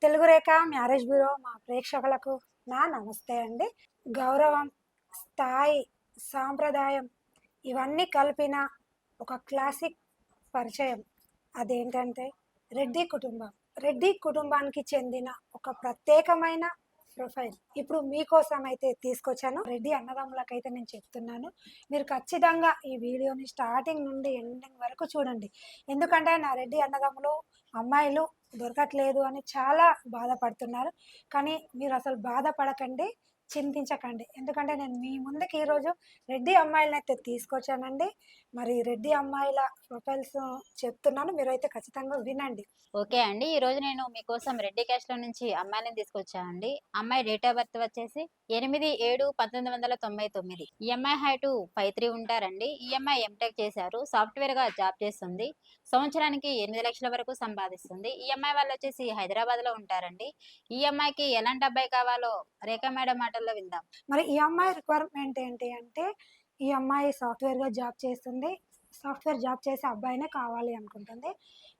తెలుగు రేఖ marriage bureau మా ప్రేక్షకులకు నా నమస్తే అండి. గౌరవం, స్థాయి, సాంప్రదాయం ఇవన్నీ కలిపిన ఒక క్లాసిక్ పరిచయం. అదేంటంటే రెడ్డి కుటుంబం. రెడ్డి కుటుంబానికి చెందిన ఒక ప్రత్యేకమైన ప్రొఫైల్ ఇప్పుడు మీకోసం అయితే తీసుకొచ్చాను. రెడ్డి అన్నదమ్ములకైతే నేను చెప్తున్నాను, మీరు ఖచ్చితంగా ఈ వీడియోని స్టార్టింగ్ నుండి ఎండింగ్ వరకు చూడండి. ఎందుకంటే నా రెడ్డి అన్నదమ్ములు అమ్మాయిలు దొరకట్లేదు అని చాలా బాధపడుతున్నారు. కానీ మీరు అసలు బాధపడకండి, చింతించకండి. ఎందుకంటే నేను మీ ముందుకి ఈరోజు రెడ్డి అమ్మాయిలనైతే తీసుకొచ్చానండి. మరి రెడ్డి అమ్మాయిల ప్రొఫైల్స్ చెప్తున్నాను, మీరైతే ఖచ్చితంగా వినండి. ఓకే అండి. ఈరోజు నేను మీకోసం రెడ్డి క్యాష్‌లో నుంచి అమ్మాయిని తీసుకొచ్చా అండి. అమ్మాయి డేట్ ఆఫ్ బర్త్ వచ్చేసి 8/7/1999. ఈ అమ్మాయి హైటు 5'3" ఉంటారండి. ఈ అమ్మాయి ఎంటెక్ చేశారు. సాఫ్ట్‌వేర్‌గా జాబ్ చేస్తుంది. సంవత్సరానికి 8 లక్షల వరకు సంపాదిస్తుంది. ఈ అమ్మాయి వాళ్ళొచ్చేసి హైదరాబాద్‌లో ఉంటారండి. ఈ అమ్మాయికి ఎలాంటి అబ్బాయి కావాలో రేఖ మేడం మాటల్లో విందాం. మరి ఈ అమ్మాయి రిక్వైర్మెంట్ ఏంటి అంటే, ఈ అమ్మాయి సాఫ్ట్‌వేర్‌గా జాబ్ చేస్తుంది. సాఫ్ట్‌వేర్ జాబ్ చేసే అబ్బాయినే కావాలి అనుకుంటుంది.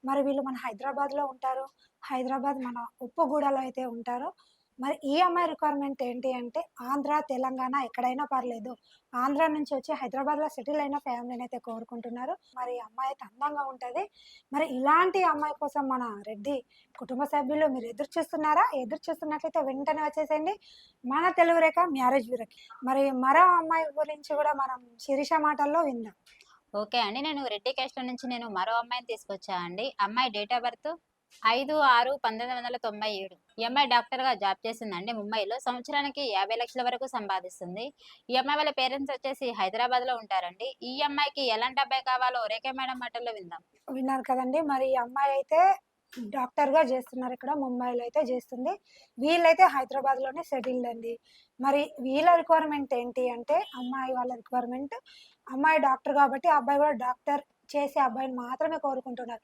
మరి వీళ్ళు మన హైదరాబాద్‌లో ఉంటారు. హైదరాబాద్ మన ఉప్పుగూడలో అయితే ఉంటారు. మరి ఈ అమ్మాయి రిక్వైర్మెంట్ ఏంటి అంటే, ఆంధ్ర, తెలంగాణ ఎక్కడైనా పర్లేదు. ఆంధ్ర నుంచి వచ్చి హైదరాబాద్‌లో సెటిల్ అయిన ఫ్యామిలీనైతే కోరుకుంటున్నారు. మరి ఈ అమ్మాయి అయితే అందంగా ఉంటది. మరి ఇలాంటి అమ్మాయి కోసం మన రెడ్డి కుటుంబ సభ్యులు మీరు ఎదురు చూస్తున్నారా? ఎదురు చూస్తున్నట్లయితే వెంటనే వచ్చేసేయండి మన తెలుగు రేఖ మ్యారేజ్ బ్యూరోకి. మరి మరో అమ్మాయి గురించి కూడా మనం శిరీష మాటల్లో విందాం. ఓకే అండి. నేను రెడ్డి క్యాష్‌లో నుంచి నేను మరో అమ్మాయిని తీసుకొచ్చా అండి. అమ్మాయి డేట్ ఆఫ్ బర్త్ 5/6/1997. ఈ అమ్మాయి డాక్టర్‌గా జాబ్ చేసిందండి ముంబైలో. సంవత్సరానికి 50 లక్షల వరకు సంపాదిస్తుంది. ఈ అమ్మాయి వాళ్ళ పేరెంట్స్ వచ్చేసి హైదరాబాద్‌లో ఉంటారండి. ఈ అమ్మాయికి ఎలాంటి అబ్బాయి కావాలో రేఖ మేడం మాటల్లో విందాం. విన్నారు కదండీ! మరి ఈ అమ్మాయి అయితే డాక్టర్‌గా జేస్తున్నారు ఇక్కడ ముంబైలో అయితే జేస్తుంది. వీళ్ళైతే హైదరాబాద్‌లోనే సెటిల్డ్ అండి. మరి వీళ్ళ రిక్వైర్మెంట్ ఏంటి అంటే, అమ్మాయి వాళ్ళ రిక్వైర్మెంట్, అమ్మాయి డాక్టర్ గాబట్టి, ఆ అబ్బాయి గూడా డాక్టర్ చేసే అబ్బాయిని మాత్రమే కోరుకుంటున్నారు.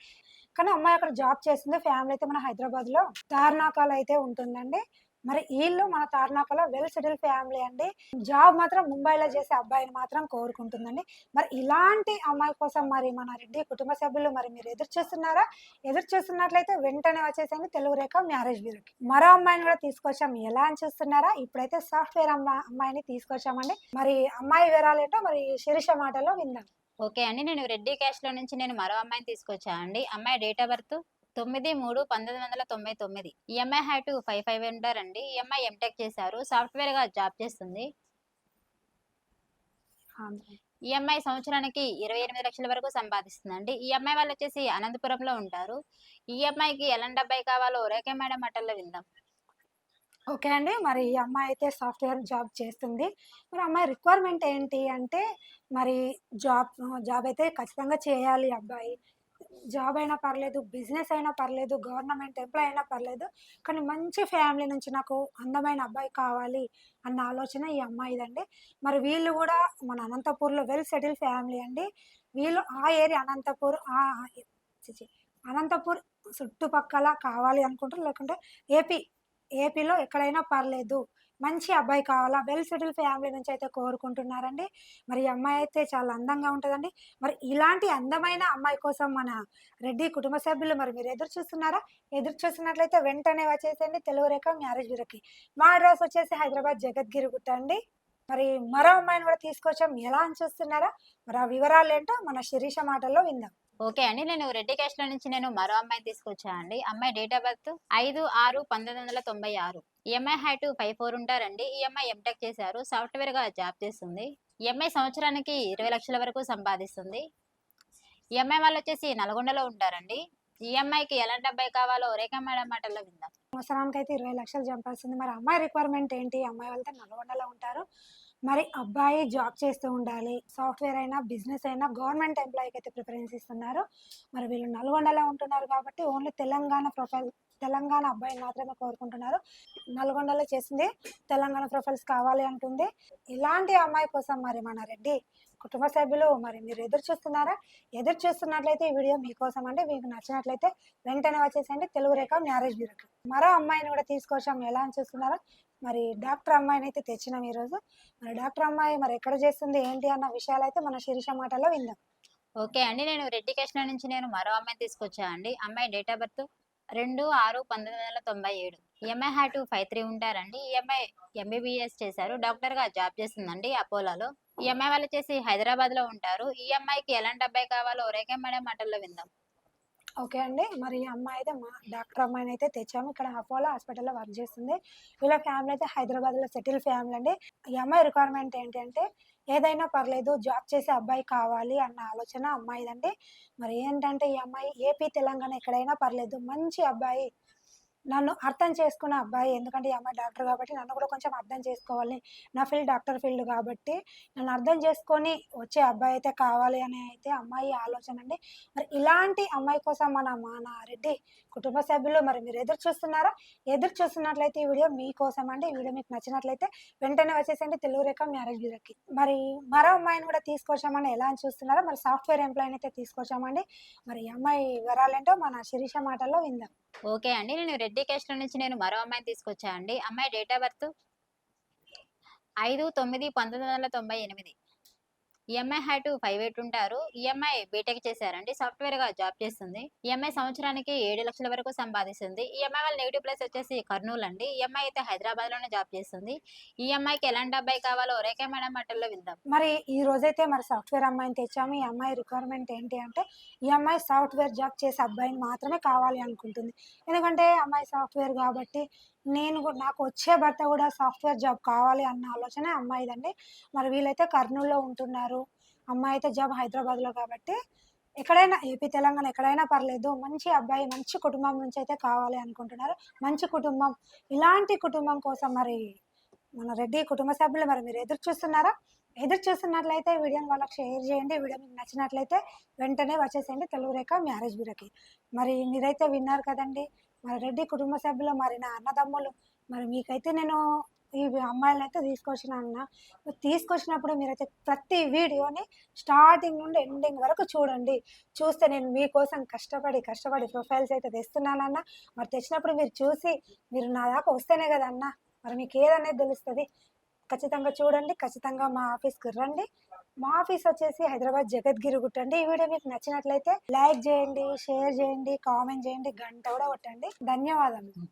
కానీ అమ్మాయి అక్కడ జాబ్ చేస్తుంది. ఫ్యామిలీ అయితే మన హైదరాబాద్‌లో తార్నాకలో అయితే ఉంటుందండి. మరి ఈళ్ళు మన తార్నాకలో వెల్ సెటిల్ ఫ్యామిలీ అండి. జాబ్ మాత్రం ముంబైలో చేసే అబ్బాయిని మాత్రం కోరుకుంటుందండి. మరి ఇలాంటి అమ్మాయి కోసం మరి మన రెడ్డి కుటుంబ సభ్యులు మరి మీరు ఎదురు చూస్తున్నారా? ఎదురు చూస్తున్నట్లయితే వెంటనే వచ్చేసేయండి తెలుగు రేఖ మ్యారేజ్ బ్యూరోకి. మరో అమ్మాయిని కూడా తీసుకొచ్చాం. ఎలా అని చూస్తున్నారా? ఇప్పుడైతే సాఫ్ట్‌వేర్ అమ్మాయిని తీసుకొచ్చామండి. మరి అమ్మాయి వివరాలేంటో మరి శిరీష మాటల్లో విందాం. ఓకే అండి. నేను రెడ్డి క్యాష్‌లో నుంచి నేను మరో అమ్మాయిని తీసుకొచ్చా అండి. అమ్మాయి డేట్ ఆఫ్ బర్త్ 9/3/1999. ఈ అమ్మాయి హైట్ 5'5" ఉంటారండి. ఈ అమ్మాయి ఎంటెక్ చేశారు. సాఫ్ట్‌వేర్‌గా జాబ్ చేస్తుంది. ఆంధ్ర. ఈ అమ్మాయి సంవత్సరానికి 28 లక్షల వరకు సంపాదిస్తుందండి. ఈ అమ్మాయి వాళ్ళొచ్చేసి అనంతపురంలో ఉంటారు. ఈ అమ్మాయికి ఎలాంటి అబ్బాయి కావాలో రేఖ మేడం మాటల్లో విందాం. ఓకే అండి. మరి ఈ అమ్మాయి అయితే సాఫ్ట్‌వేర్ జాబ్ చేస్తుంది. మరి అమ్మాయి రిక్వైర్మెంట్ ఏంటి అంటే, మరి జాబ్ అయితే ఖచ్చితంగా చేయాలి అబ్బాయి. జాబ్ అయినా పర్లేదు, బిజినెస్ అయినా పర్లేదు, గవర్నమెంట్ ఎంప్లాయ్ అయినా పర్లేదు. కానీ మంచి ఫ్యామిలీ నుంచి నాకు అందమైన అబ్బాయి కావాలి అన్న ఆలోచన ఈ అమ్మాయిదండి. మరి వీళ్ళు గూడా మన అనంతపూర్‌లో వెల్ సెటిల్ ఫ్యామిలీ అండి. వీళ్ళు ఆ ఏరియా అనంతపూర్ ఛీ! ఛీ! అనంతపూర్ చుట్టుపక్కల కావాలి అనుకుంటారు. లేకుంటే ఏపీ ఏపీలో ఎక్కడైనా పర్లేదు. మంచి అబ్బాయి కావాలా, వెల్ సెటిల్ ఫ్యామిలీ నుంచయితే కోరుకుంటున్నారండి. మరి ఈ అమ్మాయి అయితే చాలా అందంగా ఉంటదండి. మరి ఇలాంటి అందమైన అమ్మాయి కోసం మన రెడ్డి కుటుంబ సభ్యులు మరి మీరు ఎదురు చూస్తున్నారా? ఎదురు చూస్తున్నట్లయితే వెంటనే వచ్చేసేయండి తెలుగు రేఖ మ్యారేజ్ బ్యూరోకి. మా అడ్రస్ వచ్చేసి హైదరాబాద్ జగద్గిరిగుట్ట అండి. మరి మరో అమ్మాయిని కూడా తీసుకొచ్చాం. ఎలా అని చూస్తున్నారా? మరి ఆ వివరాలేంటో మన శిరీష మాటల్లో విందాం. ఓకే అండి. నేను రెడ్డి క్యాష్‌లో నుంచి నేను మరో అమ్మాయిని తీసుకొచ్చా అండి. అమ్మాయి డేట్ ఆఫ్ బర్త్ 5/6/1996. ఈ అమ్మాయి హైట్ 5'4" ఉంటారండి. ఈ అమ్మాయి ఎంటెక్ చేశారు. సాఫ్ట్‌వేర్‌గా జాబ్ చేస్తుంది. ఈ అమ్మాయి సంవత్సరానికి 20 లక్షల వరకు సంపాదిస్తుంది. ఈ అమ్మాయి వాళ్ళొచ్చేసి నల్గొండలో ఉంటారండి. ఈ అమ్మాయికి ఎలాంటి అబ్బాయి కావాలో రేఖ మేడం మాటల్లో విందాం. సంవత్సరానికైతే 20,00,000 చంపాల్సింది. మరి అమ్మాయి రిక్వైర్మెంట్ ఏంటి? అమ్మాయి వాళ్ళతో నల్గొండలో ఉంటారు. మరి అబ్బాయి జాబ్ చేస్తూ ఉండాలి. సాఫ్ట్‌వేర్ అయినా, బిజినెస్ అయినా గవర్నమెంట్ ఎంప్లాయీకైతే ప్రిఫరెన్స్ ఇస్తున్నారు. మరి వీళ్ళు నల్గొండలో ఉంటున్నారు కాబట్టి ఓన్లీ తెలంగాణ అబ్బాయిని మాత్రమే కోరుకుంటున్నారు. నల్గొండలో చేసింది తెలంగాణ ప్రొఫైల్స్ కావాలి అంటుంది. ఇలాంటి అమ్మాయి కోసం మరి మన రెడ్డి కుటుంబ సభ్యులు మరి మీరు ఎదురు చూస్తున్నారా? ఎదురు చూస్తున్నట్లయితే ఈ వీడియో మీకోసం అండి. మీకు నచ్చినట్లయితే వెంటనే వచ్చేసేయండి తెలుగు రేఖ మ్యారేజ్ బ్యూరోకి. మరో అమ్మాయిని కూడా తీసుకొచ్చాం. ఎలా అని చూస్తున్నారా? మరి డాక్టర్ అమ్మాయినైతే తెచ్చినాం ఈరోజు. మరి డాక్టర్ అమ్మాయి మరి ఎక్కడ చేస్తుంది ఏంటి అన్న విషయాలైతే మన శిరీష మాటల్లో విందాం. ఓకే అండి. నేను రెడ్డి క్యాష్‌లో నుంచి నేను మరో అమ్మాయిని తీసుకొచ్చా అండి. అమ్మాయి date of birth 2/6/1997. EMI had to 53 ఉంటారండి. ఈఎంఐ ఎంబీబీఎస్ చేశారు. డాక్టర్‌గా జాబ్ చేస్తుందండి అపోలోలో. ఈఎంఐ వాళ్ళు వచ్చేసి హైదరాబాద్‌లో ఉంటారు. ఈఎంఐకి ఎలాంటి అబ్బాయి కావాలో రేఖ మేడం మాటల్లో విందాం. ఓకే అండి. మరి ఈ అమ్మాయి అయితే మా డాక్టర్ అమ్మాయినైతే తెచ్చాము. ఇక్కడ అపోలో హాస్పిటల్‌లో వర్క్ చేస్తుంది. వీళ్ళ ఫ్యామిలీ అయితే హైదరాబాద్‌లో సెటిల్ ఫ్యామిలీ అండి. ఈ అమ్మాయి రిక్వైర్మెంట్ ఏంటంటే ఏదైనా పర్లేదు జాబ్ చేసే అబ్బాయి కావాలి అన్న ఆలోచన అమ్మాయిదండి. మరి ఏంటంటే ఈ అమ్మాయి ఏపీ, తెలంగాణ ఎక్కడైనా పర్లేదు మంచి అబ్బాయి, నన్ను అర్థం చేసుకున్న అబ్బాయి. ఎందుకంటే ఈ అమ్మాయి డాక్టర్ కాబట్టి నన్ను కూడా కొంచెం అర్థం చేసుకోవాలి. నా ఫీల్డ్ డాక్టర్ ఫీల్డ్ కాబట్టి నన్ను అర్థం చేసుకొని వచ్చే అబ్బాయి అయితే కావాలి అని అయితే అమ్మాయి ఆలోచన అండి. మరి ఇలాంటి అమ్మాయి కోసం మన రెడ్డి కుటుంబ సభ్యులు మరి మీరు ఎదురు చూస్తున్నారా? ఎదురు చూస్తున్నట్లయితే ఈ వీడియో మీకోసం అండి. ఈ వీడియో మీకు నచ్చినట్లయితే వెంటనే వచ్చేసేయండి తెలుగు రేఖ మ్యారేజ్ బ్యూరోకి. మరి మరో అమ్మాయిని కూడా తీసుకొచ్చామని ఎలా అని చూస్తున్నారో మరి సాఫ్ట్‌వేర్ ఎంప్లాయీని అయితే తీసుకొచ్చామండి. మరి ఈ అమ్మాయి వివరాలేంటో మన శిరీష మాటల్లో విందాం. ఓకే అండి. రెడ్డి క్యాస్ట్‌లో నుంచి మరో అమ్మాయిని తీసుకొచ్చా అండి. అమ్మాయి date of birth 5/9/1998. EMI had to 58 ఉంటారు. ఈఎంఐ బీటెక్ చేశారండి. సాఫ్ట్‌వేర్‌గా జాబ్ చేస్తుంది. ఈఎంఐ సంవత్సరానికి 7,00,000 వరకు సంపాదిస్తుంది. ఈఎంఐ వాళ్ళ నేటివ్ ప్లేస్ వచ్చేసి కర్నూల్ అండి. ఈఎంఐ అయితే హైదరాబాద్‌లోనే జాబ్ చేస్తుంది. ఈఎంఐకి ఎలాంటి అబ్బాయి కావాలో రేఖ మేడం మాటల్లో విందాం. మరి ఈ రోజైతే మరి సాఫ్ట్‌వేర్ అమ్మాయిని తెచ్చాము. ఈ అమ్మాయి రిక్వైర్మెంట్ ఏంటి అంటే, ఈ అమ్మాయి సాఫ్ట్‌వేర్ జాబ్ చేసే అబ్బాయిని మాత్రమే కావాలి అనుకుంటుంది. ఎందుకంటే అమ్మాయి సాఫ్ట్‌వేర్ గాబట్టి, నాకు వచ్చే భర్త గూడా సాఫ్ట్‌వేర్ జాబ్ కావాలి అన్న ఆలోచన అమ్మాయిదండి. మరి వీళ్ళైతే కర్నూల్‌లో ఉంటున్నారు. అమ్మాయి అయితే జాబ్ హైదరాబాద్‌లో కాబట్టి, ఎక్కడైనా ఏపీ, తెలంగాణ ఎక్కడైనా పర్లేదు. మంచి అబ్బాయి, మంచి కుటుంబం నుంచి అయితే కావాలి అనుకుంటున్నారు. మంచి కుటుంబం. ఇలాంటి కుటుంబం కోసం మరి మన రెడ్డి కుటుంబ సభ్యులు మరి మీరు ఎదురు చూస్తున్నారా? ఎదురు చూస్తున్నట్లయితే వీడియోని వాళ్ళకి షేర్ చేయండి. వీడియో మీకు నచ్చినట్లయితే వెంటనే వచ్చేసేయండి తెలుగు రేఖ మ్యారేజ్ బ్యూరోకి. మరి మీరైతే విన్నారు కదండీ! మరి రెడ్డి కుటుంబ సభ్యులు మరి నా అన్నదమ్ములు మరి మీకైతే నేను ఈ అమ్మాయిలనైతే తీసుకొచ్చిన అన్న. తీసుకొచ్చినప్పుడు మీరైతే ప్రతి వీడియోని స్టార్టింగ్ నుండి ఎండింగ్ వరకు చూడండి. చూస్తే నేను మీకోసం కష్టపడి ప్రొఫైల్స్ అయితే తెస్తున్నానన్న. మరి తెచ్చినప్పుడు మీరు చూసి మీరు నా దాకా వస్తేనే కదన్నా! మరి మీకేదనేది తెలుస్తది. ఖచ్చితంగా చూడండి. ఖచ్చితంగా మా ఆఫీస్‌కి రండి. మా ఆఫీస్ వచ్చేసి హైదరాబాద్ జగద్గిరిగుట్ట అండి. ఈ వీడియో మీకు నచ్చినట్లయితే లైక్ చేయండి, షేర్ చేయండి, కామెంట్ చేయండి, గంట కూడా కొట్టండి. ధన్యవాదములు.